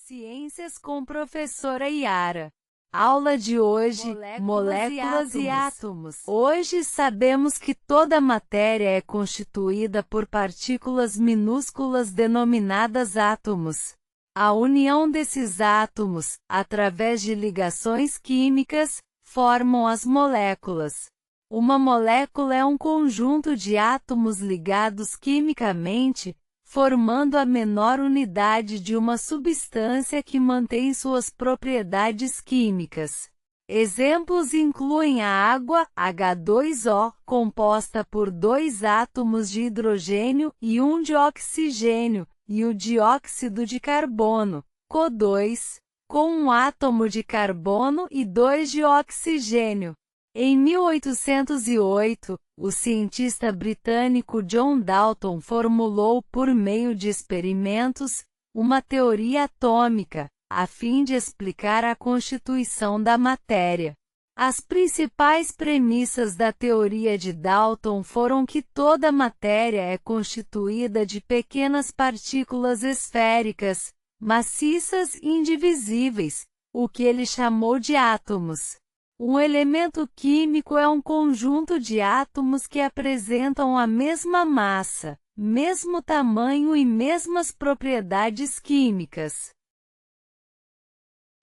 Ciências com professora Yara. Aula de hoje: moléculas e átomos. Hoje sabemos que toda matéria é constituída por partículas minúsculas denominadas átomos. A união desses átomos, através de ligações químicas, formam as moléculas. Uma molécula é um conjunto de átomos ligados quimicamente, formando a menor unidade de uma substância que mantém suas propriedades químicas. Exemplos incluem a água, H2O, composta por 2 átomos de hidrogênio e 1 de oxigênio, e o dióxido de carbono, CO2, com 1 átomo de carbono e 2 de oxigênio. Em 1808, o cientista britânico John Dalton formulou, por meio de experimentos, uma teoria atômica, a fim de explicar a constituição da matéria. As principais premissas da teoria de Dalton foram que toda matéria é constituída de pequenas partículas esféricas, maciças e indivisíveis, o que ele chamou de átomos. Um elemento químico é um conjunto de átomos que apresentam a mesma massa, mesmo tamanho e mesmas propriedades químicas.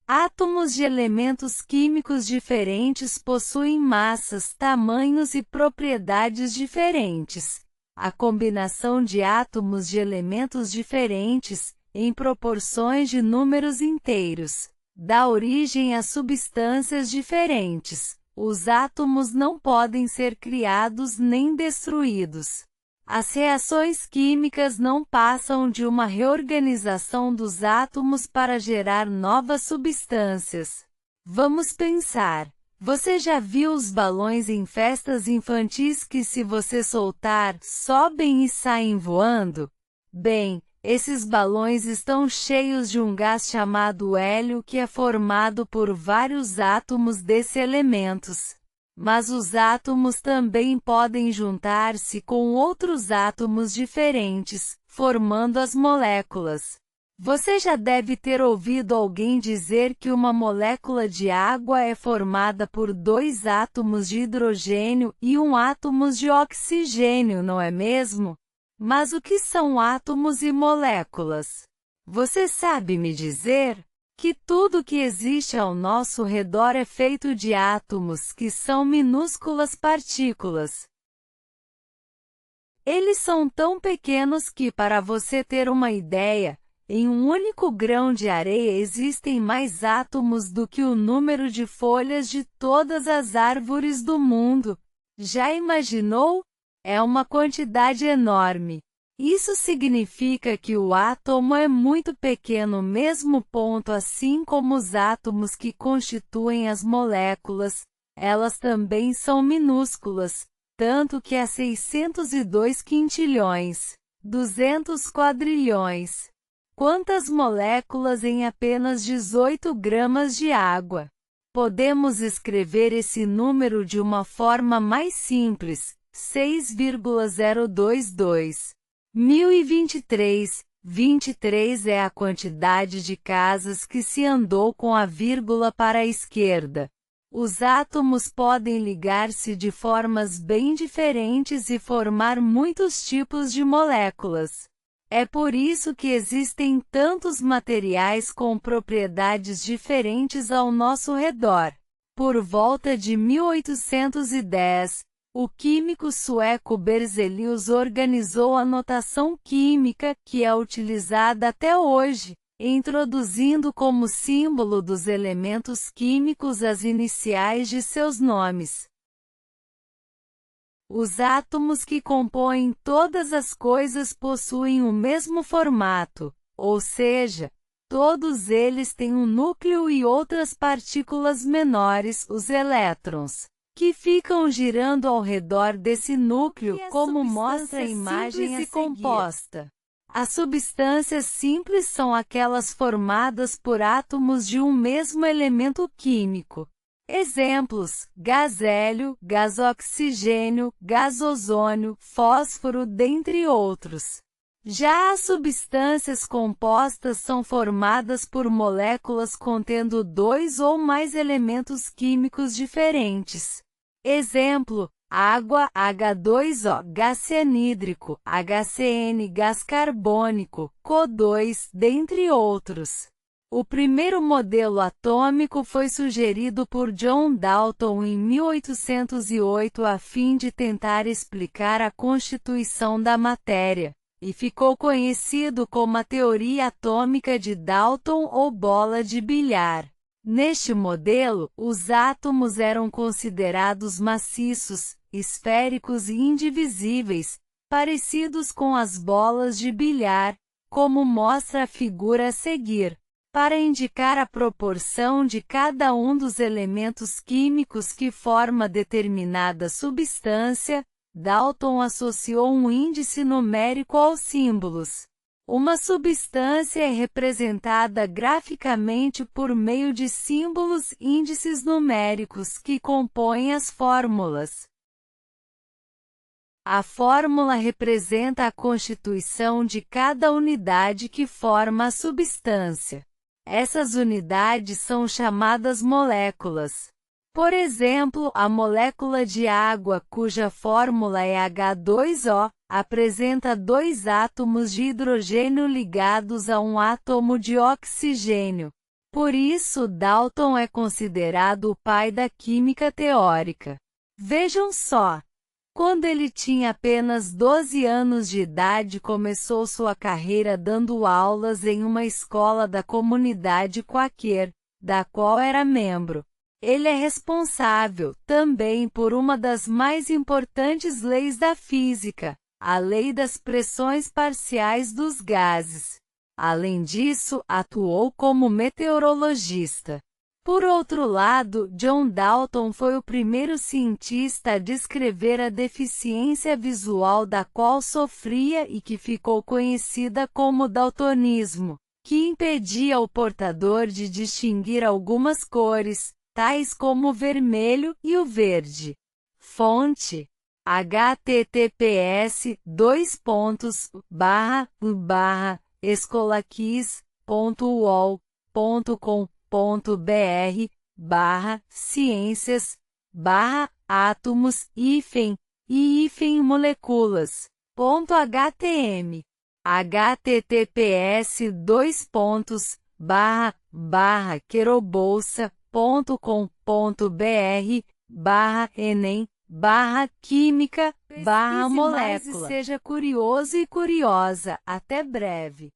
Átomos de elementos químicos diferentes possuem massas, tamanhos e propriedades diferentes. A combinação de átomos de elementos diferentes, em proporções de números inteiros, dá origem a substâncias diferentes. Os átomos não podem ser criados nem destruídos. As reações químicas não passam de uma reorganização dos átomos para gerar novas substâncias. Vamos pensar. Você já viu os balões em festas infantis que, se você soltar, sobem e saem voando? Bem, esses balões estão cheios de um gás chamado hélio que é formado por vários átomos desses elementos. Mas os átomos também podem juntar-se com outros átomos diferentes, formando as moléculas. Você já deve ter ouvido alguém dizer que uma molécula de água é formada por 2 átomos de hidrogênio e 1 átomo de oxigênio, não é mesmo? Mas o que são átomos e moléculas? Você sabe me dizer? Que tudo que existe ao nosso redor é feito de átomos, que são minúsculas partículas. Eles são tão pequenos que, para você ter uma ideia, em um único grão de areia existem mais átomos do que o número de folhas de todas as árvores do mundo. Já imaginou? É uma quantidade enorme. Isso significa que o átomo é muito pequeno mesmo, assim como os átomos que constituem as moléculas, elas também são minúsculas, tanto que há 602 quintilhões, 200 quadrilhões. Quantas moléculas em apenas 18 gramas de água? Podemos escrever esse número de uma forma mais simples, 6,022. 1023, 23 é a quantidade de casas que se andou com a vírgula para a esquerda. Os átomos podem ligar-se de formas bem diferentes e formar muitos tipos de moléculas. É por isso que existem tantos materiais com propriedades diferentes ao nosso redor. Por volta de 1810, o químico sueco Berzelius organizou a notação química, que é utilizada até hoje, introduzindo como símbolo dos elementos químicos as iniciais de seus nomes. Os átomos que compõem todas as coisas possuem o mesmo formato, ou seja, todos eles têm um núcleo e outras partículas menores, os elétrons, que ficam girando ao redor desse núcleo, como mostra a imagem a composta. As substâncias simples são aquelas formadas por átomos de um mesmo elemento químico. Exemplos: gás hélio, gás oxigênio, gás ozônio, fósforo, dentre outros. Já as substâncias compostas são formadas por moléculas contendo dois ou mais elementos químicos diferentes. Exemplo: água, H2O, gás cianídrico, HCN, gás carbônico, CO2, dentre outros. O primeiro modelo atômico foi sugerido por John Dalton em 1808 a fim de tentar explicar a constituição da matéria, e ficou conhecido como a teoria atômica de Dalton ou bola de bilhar. Neste modelo, os átomos eram considerados maciços, esféricos e indivisíveis, parecidos com as bolas de bilhar, como mostra a figura a seguir. Para indicar a proporção de cada um dos elementos químicos que forma determinada substância, Dalton associou um índice numérico aos símbolos. Uma substância é representada graficamente por meio de símbolos índices numéricos que compõem as fórmulas. A fórmula representa a constituição de cada unidade que forma a substância. Essas unidades são chamadas moléculas. Por exemplo, a molécula de água, cuja fórmula é H2O, apresenta dois átomos de hidrogênio ligados a um átomo de oxigênio. Por isso, Dalton é considerado o pai da química teórica. Vejam só! Quando ele tinha apenas 12 anos de idade, começou sua carreira dando aulas em uma escola da comunidade Quaker, da qual era membro. Ele é responsável, também, por uma das mais importantes leis da física, a lei das pressões parciais dos gases. Além disso, atuou como meteorologista. Por outro lado, John Dalton foi o primeiro cientista a descrever a deficiência visual da qual sofria e que ficou conhecida como daltonismo, que impedia o portador de distinguir algumas cores, tais como o vermelho e o verde. Fonte: https://moléculas.html https://querobolsa.com.br/enem/química/molécula. Seja curioso e curiosa. Até breve.